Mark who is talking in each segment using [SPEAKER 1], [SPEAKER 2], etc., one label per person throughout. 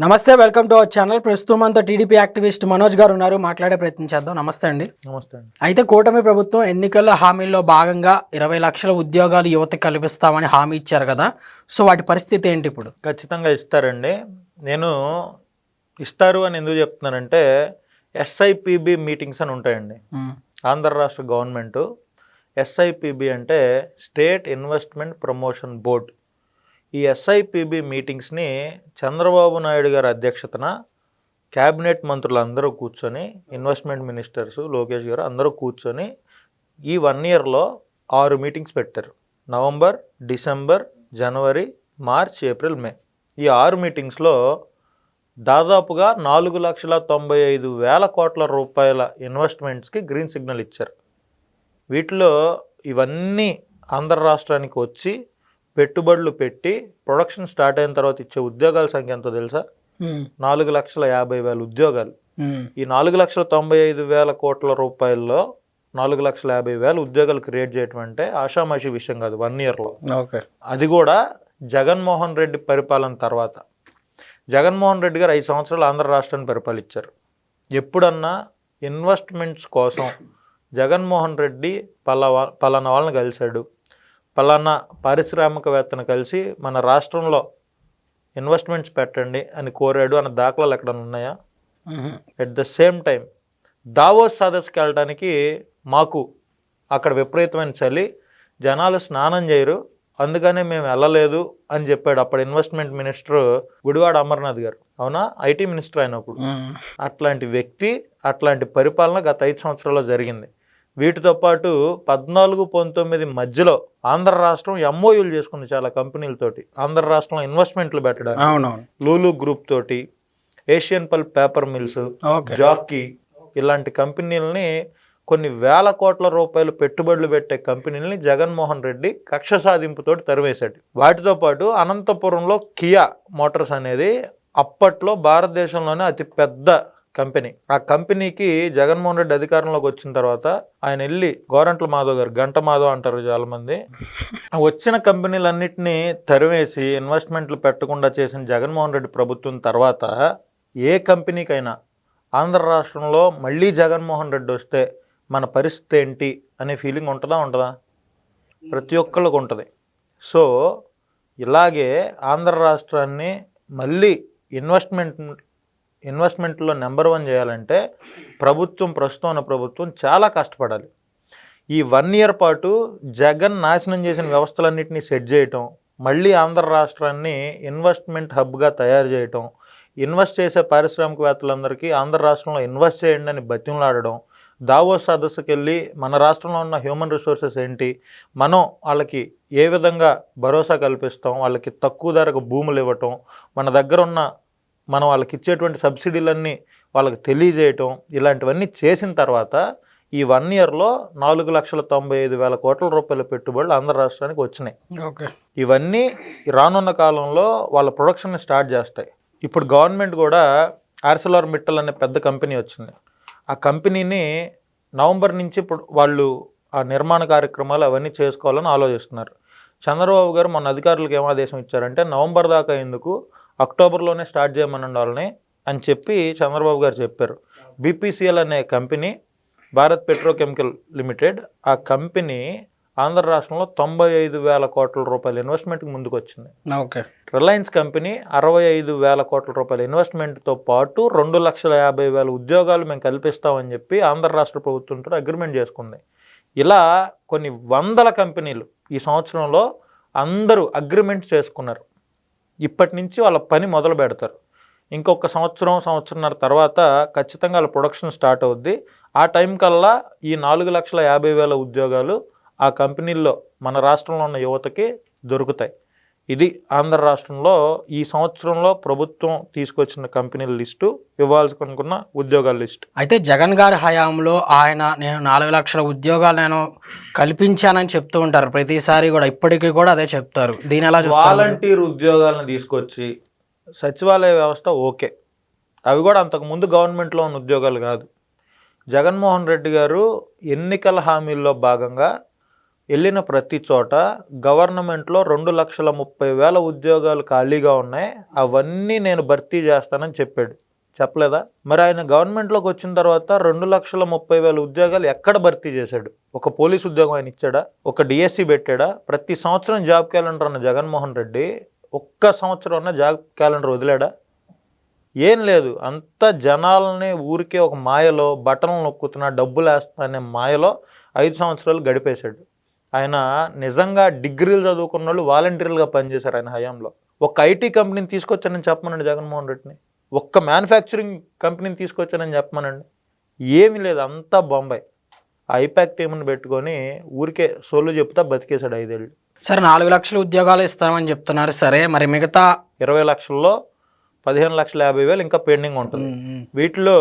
[SPEAKER 1] నమస్తే, welcome to our channel. ప్రస్తుతం మనతో టీడీపీ యాక్టివిస్ట్ మనోజ్ గారు ఉన్నారు. మాట్లాడే ప్రయత్నం చేద్దాం. నమస్తే అండి.
[SPEAKER 2] నమస్తే అండి.
[SPEAKER 1] అయితే కూటమి ప్రభుత్వం ఎన్నికల హామీల్లో భాగంగా 20 లక్షల ఉద్యోగాలు యువతకు కల్పిస్తామని హామీ ఇచ్చారు కదా, సో వాటి పరిస్థితి ఏంటి ఇప్పుడు?
[SPEAKER 2] ఖచ్చితంగా ఇస్తారండి. నేను ఇస్తారు అని ఎందుకు చెప్తున్నానంటే ఎస్ఐపిబి మీటింగ్స్ అని ఉంటాయండి. ఆంధ్ర రాష్ట్ర గవర్నమెంటు ఎస్ఐపిబి అంటే స్టేట్ ఇన్వెస్ట్మెంట్ ప్రమోషన్ బోర్డ్. ఈ ఎస్ఐపిబి మీటింగ్స్ని చంద్రబాబు నాయుడు గారి అధ్యక్షతన క్యాబినెట్ మంత్రులందరూ కూర్చొని, ఇన్వెస్ట్మెంట్ మినిస్టర్స్ లోకేష్ గారు అందరూ కూర్చొని ఈ 1 ఇయర్లో 6 మీటింగ్స్ పెట్టారు. నవంబర్, డిసెంబర్, జనవరి, మార్చ్, ఏప్రిల్, మే. ఈ 6 మీటింగ్స్లో దాదాపుగా 4,95,000 కోట్ల రూపాయల ఇన్వెస్ట్మెంట్స్కి గ్రీన్ సిగ్నల్ ఇచ్చారు. వీటిలో ఇవన్నీ ఆంధ్ర రాష్ట్రానికి వచ్చి పెట్టుబడులు పెట్టి ప్రొడక్షన్ స్టార్ట్ అయిన తర్వాత ఇచ్చే ఉద్యోగాల సంఖ్య ఎంతో తెలుసా? 4,50,000 ఉద్యోగాలు. ఈ 4,95,000 కోట్ల రూపాయల్లో 4,50,000 ఉద్యోగాలు క్రియేట్ చేయటం అంటే ఆషామాషి విషయం కాదు 1 ఇయర్లో. అది కూడా జగన్మోహన్ రెడ్డి పరిపాలన తర్వాత. జగన్మోహన్ రెడ్డి గారు 5 సంవత్సరాలు ఆంధ్ర రాష్ట్రాన్ని పరిపాలించారు. ఎప్పుడన్నా ఇన్వెస్ట్మెంట్స్ కోసం జగన్మోహన్ రెడ్డి పలానా వాళ్ళని కలిశాడు, పలానా పారిశ్రామికవేత్తను కలిసి మన రాష్ట్రంలో ఇన్వెస్ట్మెంట్స్ పెట్టండి అని కోరాడు అన్న దాఖలాలు ఎక్కడన్నా ఉన్నాయా? At the same time Davos సదస్సుకి వెళ్ళడానికి మాకు అక్కడ విపరీతమైన చలి, జనాలు స్నానం చేయరు, అందుకనే మేము వెళ్ళలేదు అని చెప్పాడు అప్పుడు ఇన్వెస్ట్మెంట్ మినిస్టర్ గుడివాడ అమర్నాథ్ గారు. అవునా? ఐటీ మినిస్టర్ అయినప్పుడు. అట్లాంటి వ్యక్తి, అట్లాంటి పరిపాలన గత 5 సంవత్సరాల్లో జరిగింది. వీటితో పాటు 14-19 మధ్యలో ఆంధ్ర రాష్ట్రం ఎంఓయూలు చేసుకుంది చాలా కంపెనీలతోటి ఆంధ్ర రాష్ట్రంలో ఇన్వెస్ట్మెంట్లు పెట్టడానికి. లూలు గ్రూప్ తోటి, Asian pulp paper mills, Jockey ఇలాంటి కంపెనీలని కొన్ని వేల కోట్ల రూపాయలు పెట్టుబడులు పెట్టే కంపెనీలని జగన్మోహన్ రెడ్డి కక్ష సాధింపుతోటి తరివేశాడు. వాటితో పాటు అనంతపురంలో కియా మోటార్స్ అనేది అప్పట్లో భారతదేశంలోనే అతి పెద్ద కంపెనీ. ఆ కంపెనీకి జగన్మోహన్ రెడ్డి అధికారంలోకి వచ్చిన తర్వాత ఆయన వెళ్ళి గోరంట్ల మాధవ్ గారు, గంట మాధవ్ అంటారు చాలా మంది, వచ్చిన కంపెనీలన్నింటినీ తరివేసి ఇన్వెస్ట్మెంట్లు పెట్టకుండా చేసిన జగన్మోహన్ రెడ్డి ప్రభుత్వం తర్వాత ఏ కంపెనీకైనా ఆంధ్ర రాష్ట్రంలో మళ్ళీ జగన్మోహన్ రెడ్డి వస్తే మన పరిస్థితి ఏంటి అనే ఫీలింగ్ ఉంటుందా? ప్రతి ఒక్కళ్ళకు ఉంటుంది. సో ఇలాగే ఆంధ్ర రాష్ట్రాన్ని మళ్ళీ ఇన్వెస్ట్మెంట్లో నెంబర్ 1 చేయాలంటే ప్రస్తుతం ఉన్న ప్రభుత్వం చాలా కష్టపడాలి. ఈ 1 ఇయర్ పాటు జగన్ నాశనం చేసిన వ్యవస్థలన్నింటినీ సెట్ చేయటం, మళ్ళీ ఆంధ్ర రాష్ట్రాన్ని ఇన్వెస్ట్మెంట్ హబ్గా తయారు చేయటం, ఇన్వెస్ట్ చేసే పారిశ్రామికవేత్తలందరికీ ఆంధ్ర రాష్ట్రంలో ఇన్వెస్ట్ చేయండి అని బతిమలాడడం, దావోస్ సదస్సుకి వెళ్ళి మన రాష్ట్రంలో ఉన్న హ్యూమన్ రిసోర్సెస్ ఏంటి, మనం వాళ్ళకి ఏ విధంగా భరోసా కల్పిస్తాం, వాళ్ళకి తక్కువ ధరకు భూములు ఇవ్వటం, మన దగ్గర ఉన్న మనం వాళ్ళకి ఇచ్చేటువంటి సబ్సిడీలన్నీ వాళ్ళకి తెలియజేయటం, ఇలాంటివన్నీ చేసిన తర్వాత ఈ 1 ఇయర్లో 4,95,000 కోట్ల రూపాయల పెట్టుబడులు ఆంధ్ర రాష్ట్రానికి వచ్చినాయి. ఇవన్నీ రానున్న కాలంలో వాళ్ళ ప్రొడక్షన్ని స్టార్ట్ చేస్తాయి. ఇప్పుడు గవర్నమెంట్ కూడా ఆర్సెలర్ మిట్టల్ అనే పెద్ద కంపెనీ వచ్చింది. ఆ కంపెనీని నవంబర్ నుంచి ఇప్పుడు వాళ్ళు ఆ నిర్మాణ కార్యక్రమాలు అవన్నీ చేసుకోవాలని ఆలోచిస్తున్నారు. చంద్రబాబు గారు మన అధికారులకు ఏం ఆదేశం ఇచ్చారంటే నవంబర్ దాకా ఎందుకు, అక్టోబర్లోనే స్టార్ట్ చేయమని ఉండాలని అని చెప్పి చంద్రబాబు గారు చెప్పారు. బీపీసీఎల్ అనే కంపెనీ, భారత్ పెట్రోకెమికల్ లిమిటెడ్, ఆ కంపెనీ ఆంధ్ర రాష్ట్రంలో 95,000 కోట్ల రూపాయల ఇన్వెస్ట్మెంట్కి ముందుకు వచ్చింది. రిలయన్స్ కంపెనీ 65,000 కోట్ల రూపాయల ఇన్వెస్ట్మెంట్తో పాటు 2,50,000 ఉద్యోగాలు మేము కల్పిస్తామని చెప్పి ఆంధ్ర రాష్ట్ర ప్రభుత్వంతో అగ్రిమెంట్ చేసుకుంది. ఇలా కొన్ని వందల కంపెనీలు ఈ సంవత్సరంలో అందరూ అగ్రిమెంట్స్ చేసుకున్నారు. ఇప్పటి నుంచి వాళ్ళ పని మొదలు పెడతారు. ఇంకొక సంవత్సరంన్నర తర్వాత ఖచ్చితంగా వాళ్ళ ప్రొడక్షన్ స్టార్ట్ అవుద్ది. ఆ టైం కల్లా ఈ 4,50,000 ఉద్యోగాలు ఆ కంపెనీల్లో మన రాష్ట్రంలో ఉన్న యువతకి దొరుకుతాయి. ఇది ఆంధ్ర రాష్ట్రంలో ఈ సంవత్సరంలో ప్రభుత్వం తీసుకొచ్చిన కంపెనీల లిస్టు, ఇవ్వాల్సుకున్న ఉద్యోగాల లిస్టు.
[SPEAKER 1] అయితే జగన్ గారి హయాంలో నేను 4 లక్షల ఉద్యోగాలు నేను కల్పించానని చెప్తూ ఉంటారు ప్రతిసారి కూడా, ఇప్పటికీ కూడా అదే చెప్తారు. దీని ఎలా చూస్తారు?
[SPEAKER 2] వాలంటీర్ ఉద్యోగాలను తీసుకొచ్చి సచివాలయ వ్యవస్థ ఓకే, అవి కూడా అంతకుముందు గవర్నమెంట్లో ఉన్న ఉద్యోగాలు కాదు. జగన్మోహన్ రెడ్డి గారు ఎన్నికల హామీల్లో భాగంగా వెళ్ళిన ప్రతి చోట గవర్నమెంట్లో 2,30,000 ఉద్యోగాలు ఖాళీగా ఉన్నాయి, అవన్నీ నేను భర్తీ చేస్తానని చెప్పాడు. చెప్పలేదా? మరి ఆయన గవర్నమెంట్లోకి వచ్చిన తర్వాత 2,30,000 ఉద్యోగాలు ఎక్కడ భర్తీ చేశాడు? ఒక పోలీస్ ఉద్యోగం ఆయన ఇచ్చాడా? ఒక డిఎస్సి పెట్టాడా? ప్రతి సంవత్సరం జాబ్ క్యాలెండర్ అన్న జగన్మోహన్ రెడ్డి ఒక్క సంవత్సరం అన్న జాబ్ క్యాలెండర్ వదిలాడా? ఏం లేదు. అంత జనాలని ఊరికే ఒక మాయలో బటన్లు నొక్కుతున్నా, డబ్బులు వేస్తున్నా అనే మాయలో 5 సంవత్సరాలు గడిపేశాడు. ఆయన నిజంగా డిగ్రీలు చదువుకున్న వాళ్ళు వాలంటీర్లుగా పనిచేశారు ఆయన హయాంలో. ఒక ఐటీ కంపెనీని తీసుకొచ్చానని చెప్పమనండి జగన్మోహన్ రెడ్డిని, ఒక్క మ్యానుఫ్యాక్చరింగ్ కంపెనీని తీసుకొచ్చానని చెప్పమనండి. ఏమీ లేదు, అంతా బొంబాయి. ఆ ఐపాక్ టీంని పెట్టుకొని ఊరికే సోలు చెప్తా బతికేశాడు 5 ఏళ్ళు.
[SPEAKER 1] సరే 4 లక్షల ఉద్యోగాలు ఇస్తామని చెప్తున్నారు. సరే మరి మిగతా
[SPEAKER 2] 20 లక్షల్లో 15,50,000 ఇంకా పెండింగ్ ఉంటుంది. వీటిలో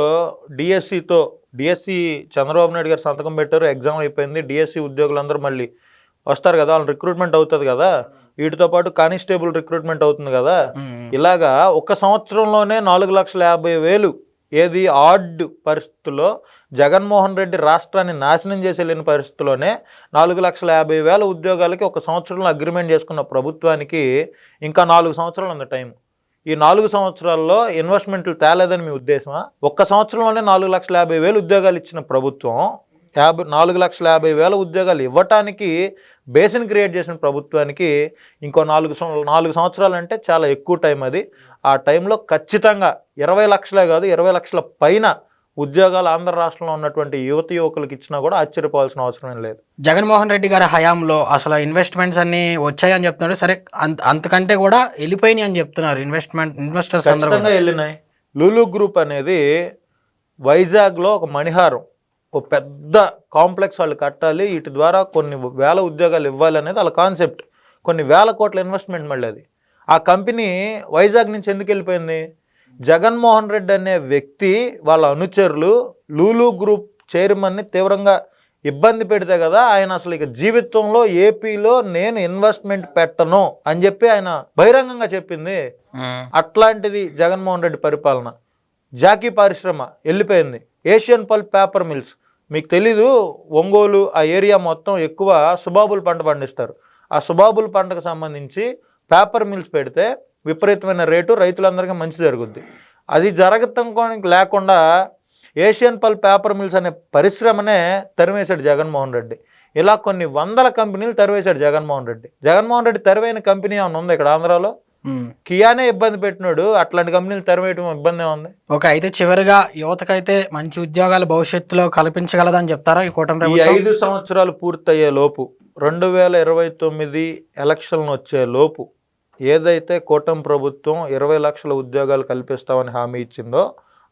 [SPEAKER 2] డిఎస్సి చంద్రబాబు నాయుడు గారు సంతకం పెట్టారు, ఎగ్జామ్ అయిపోయింది. డిఎస్సి ఉద్యోగులందరూ మళ్ళీ వస్తారు కదా, వాళ్ళు రిక్రూట్మెంట్ అవుతుంది కదా, వీటితో పాటు కానిస్టేబుల్ రిక్రూట్మెంట్ అవుతుంది కదా. ఇలాగా ఒక సంవత్సరంలోనే 4,50,000 ఏది ఆడ్ పరిస్థితుల్లో జగన్మోహన్ రెడ్డి రాష్ట్రాన్ని నాశనం చేసి వెళ్ళిన పరిస్థితుల్లోనే 4,50,000 ఉద్యోగాలకి ఒక సంవత్సరంలో అగ్రిమెంట్ చేసుకున్న ప్రభుత్వానికి ఇంకా 4 సంవత్సరాలు ఉంది టైం. ఈ 4 సంవత్సరాల్లో ఇన్వెస్ట్మెంట్లు తేలేదని మీ ఉద్దేశమా? ఒక్క సంవత్సరంలోనే 4,50,000 ఉద్యోగాలు ఇచ్చిన ప్రభుత్వం 4,50,000 ఉద్యోగాలు ఇవ్వటానికి బేసిన్ క్రియేట్ చేసిన ప్రభుత్వానికి ఇంకో 4 సంవత్సరాలు అంటే చాలా ఎక్కువ టైం. అది ఆ టైంలో ఖచ్చితంగా 20 లక్షలే కాదు 20 లక్షల పైన ఉద్యోగాలు ఆంధ్ర రాష్ట్రంలో ఉన్నటువంటి యువకులకు ఇచ్చినా కూడా ఆశ్చర్యపోవాల్సిన అవసరం లేదు.
[SPEAKER 1] జగన్మోహన్ రెడ్డి గారి హయాంలో అసలు ఇన్వెస్ట్మెంట్స్ అన్ని వచ్చాయని చెప్తున్నారు. సరే అంతకంటే కూడా వెళ్ళిపోయినాయి అని చెప్తున్నారు. ఇన్వెస్టర్స్
[SPEAKER 2] ఖచ్చితంగా వెళ్ళినాయి. లూలు గ్రూప్ అనేది వైజాగ్లో ఒక మణిహారం, ఓ పెద్ద కాంప్లెక్స్ వాళ్ళు కట్టాలి, వీటి ద్వారా కొన్ని వేల ఉద్యోగాలు ఇవ్వాలి అనేది వాళ్ళ కాన్సెప్ట్. కొన్ని వేల కోట్ల ఇన్వెస్ట్మెంట్ మళ్ళీ అది. ఆ కంపెనీ వైజాగ్ నుంచి ఎందుకు వెళ్ళిపోయింది? జగన్మోహన్ రెడ్డి అనే వ్యక్తి వాళ్ళ అనుచరులు లూలు గ్రూప్ చైర్మన్ని తీవ్రంగా ఇబ్బంది పెడితే కదా ఆయన అసలు ఇక జీవితంలో ఏపీలో నేను ఇన్వెస్ట్మెంట్ పెట్టను అని చెప్పి ఆయన బహిరంగంగా చెప్పింది. అట్లాంటిది జగన్మోహన్ రెడ్డి పరిపాలన. జాకీ పరిశ్రమ వెళ్ళిపోయింది. ఏషియన్ పల్ప్ పేపర్ మిల్స్, మీకు తెలీదు, ఒంగోలు ఆ ఏరియా మొత్తం ఎక్కువ సుబాబుల్ పంట పండిస్తారు. ఆ సుబాబుల్ పంటకు సంబంధించి పేపర్ మిల్స్ పెడితే విపరీతమైన రేటు, రైతులందరికీ మంచి జరుగుద్ది. అది జరగటం లేకుండా ఏషియన్ పల్ప్ పేపర్ మిల్స్ అనే పరిశ్రమనే తరివేశాడు జగన్మోహన్ రెడ్డి. ఇలా కొన్ని వందల కంపెనీలు తరివేశాడు జగన్మోహన్ రెడ్డి. జగన్మోహన్ రెడ్డి తరివైన కంపెనీ ఏమైనా ఉంది ఇక్కడ ఆంధ్రాలో? కియానే ఇబ్బంది పెట్టినాడు, అట్లాంటి కంపెనీలు తరివేయటం ఇబ్బంది ఏముంది?
[SPEAKER 1] ఓకే, అయితే చివరిగా యువతకైతే మంచి ఉద్యోగాలు భవిష్యత్తులో కల్పించగలదని చెప్తారా ఈ కూటమి
[SPEAKER 2] ప్రభుత్వం? ఈ 5 సంవత్సరాలు పూర్తయ్యే లోపు 2029 ఎలక్షన్లు వచ్చే లోపు ఏదైతే కూటమి ప్రభుత్వం 20 లక్షల ఉద్యోగాలు కల్పిస్తామని హామీ ఇచ్చిందో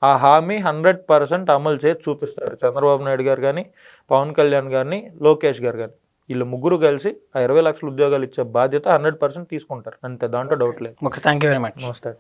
[SPEAKER 2] ఆ హామీ 100% అమలు చేసి చూపిస్తారు చంద్రబాబు నాయుడు గారు కానీ, పవన్ కళ్యాణ్ గారిని, లోకేష్ గారు కానీ. వీళ్ళు ముగ్గురు కలిసి ఆ 20 లక్షల ఉద్యోగాలు ఇచ్చే బాధ్యత 100% తీసుకుంటారు. అంతే, దాంట్లో డౌట్ లేదు.
[SPEAKER 1] Okay, thank you very much.
[SPEAKER 2] నమస్తే.